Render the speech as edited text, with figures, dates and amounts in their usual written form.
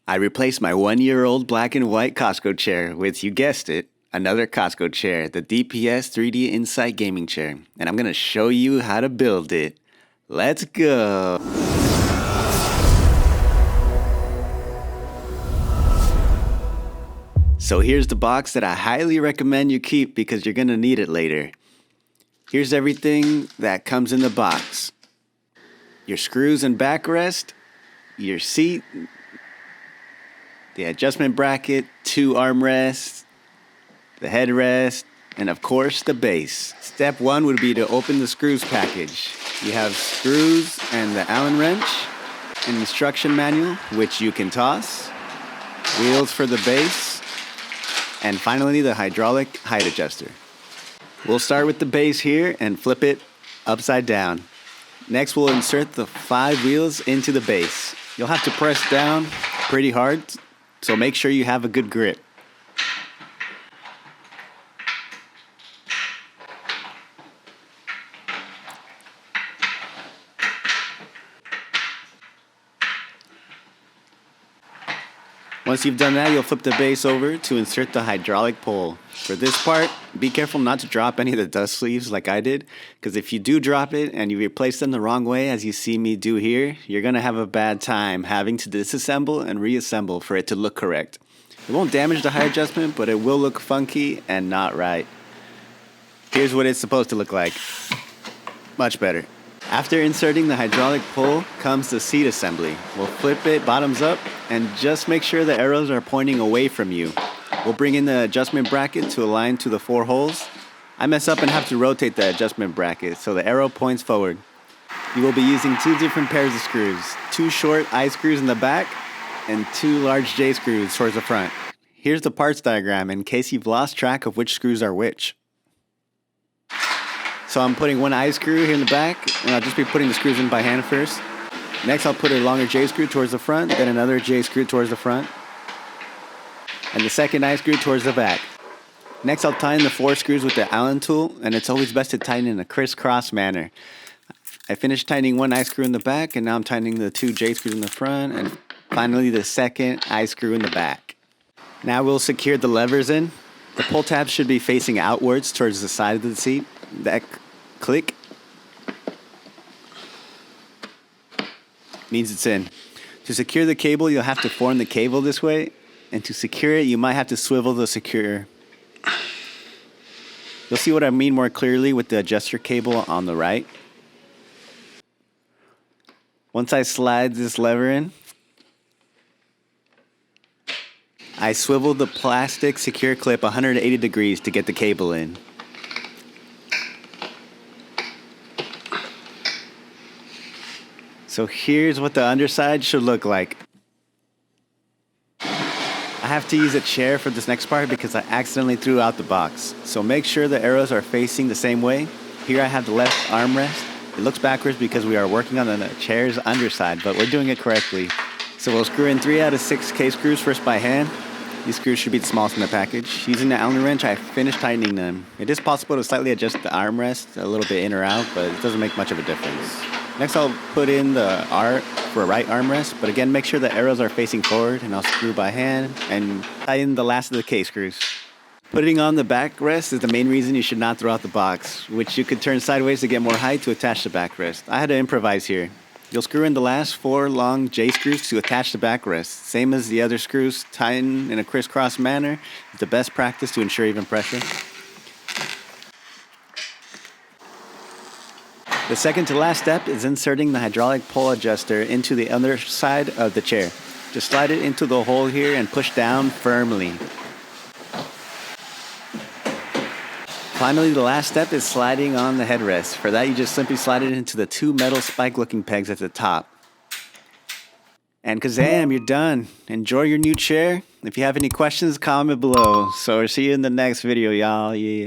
I replaced my 1-year-old black and white Costco chair with, you guessed it, another Costco chair, the DPS 3D Insight Gaming Chair. And I'm going to show you how to build it. Let's go! So here's the box that I highly recommend you keep because you're going to need it later. Here's everything that comes in the box. Your screws and backrest, your seat, the adjustment bracket, 2 armrests, the headrest, and of course the base. Step 1 would be to open the screws package. You have screws and the Allen wrench, an instruction manual, which you can toss, wheels for the base, and finally the hydraulic height adjuster. We'll start with the base here and flip it upside down. Next we'll insert the 5 wheels into the base. You'll have to press down pretty hard, so make sure you have a good grip. Once you've done that, you'll flip the base over to insert the hydraulic pole. For this part, be careful not to drop any of the dust sleeves like I did, because if you do drop it and you replace them the wrong way, as you see me do here, you're going to have a bad time having to disassemble and reassemble for it to look correct. It won't damage the height adjustment, but it will look funky and not right. Here's what it's supposed to look like. Much better. After inserting the hydraulic pole comes the seat assembly. We'll flip it bottoms up and just make sure the arrows are pointing away from you. We'll bring in the adjustment bracket to align to the 4 holes. I mess up and have to rotate the adjustment bracket so the arrow points forward. You will be using 2 different pairs of screws, 2 short I screws in the back and 2 large J screws towards the front. Here's the parts diagram in case you've lost track of which screws are which. So I'm putting 1 I screw here in the back, and I'll just be putting the screws in by hand first. Next I'll put a longer J screw towards the front, then another J screw towards the front, and the second I screw towards the back. Next I'll tighten the 4 screws with the Allen tool, and it's always best to tighten in a crisscross manner. I finished tightening 1 I screw in the back, and now I'm tightening the 2 J screws in the front, and finally the second I screw in the back. Now we'll secure the levers in. The pull tabs should be facing outwards towards the side of the seat. That click means it's in. To secure the cable, you'll have to form the cable this way, and to secure it, you might have to swivel the secure. You'll see what I mean more clearly with the adjuster cable on the right. Once I slide this lever in, I swivel the plastic secure clip 180 degrees to get the cable in. So here's what the underside should look like. I have to use a chair for this next part because I accidentally threw out the box. So make sure the arrows are facing the same way. Here I have the left armrest. It looks backwards because we are working on the chair's underside, but we're doing it correctly. So we'll screw in 3 out of 6 K-screws first by hand. These screws should be the smallest in the package. Using the Allen wrench, I finished tightening them. It is possible to slightly adjust the armrest a little bit in or out, but it doesn't make much of a difference. Next I'll put in the R for a right armrest, but again make sure the arrows are facing forward, and I'll screw by hand and tighten the last of the K-screws. Putting on the backrest is the main reason you should not throw out the box, which you could turn sideways to get more height to attach the backrest. I had to improvise here. You'll screw in the last 4 long J screws to attach the backrest. Same as the other screws, tighten in a crisscross manner. It's the best practice to ensure even pressure. The second to last step is inserting the hydraulic pole adjuster into the other side of the chair. Just slide it into the hole here and push down firmly. Finally, the last step is sliding on the headrest. For that, you just simply slide it into the 2 metal spike-looking pegs at the top. And kazam, you're done. Enjoy your new chair. If you have any questions, comment below. So I'll see you in the next video, y'all. Yeah.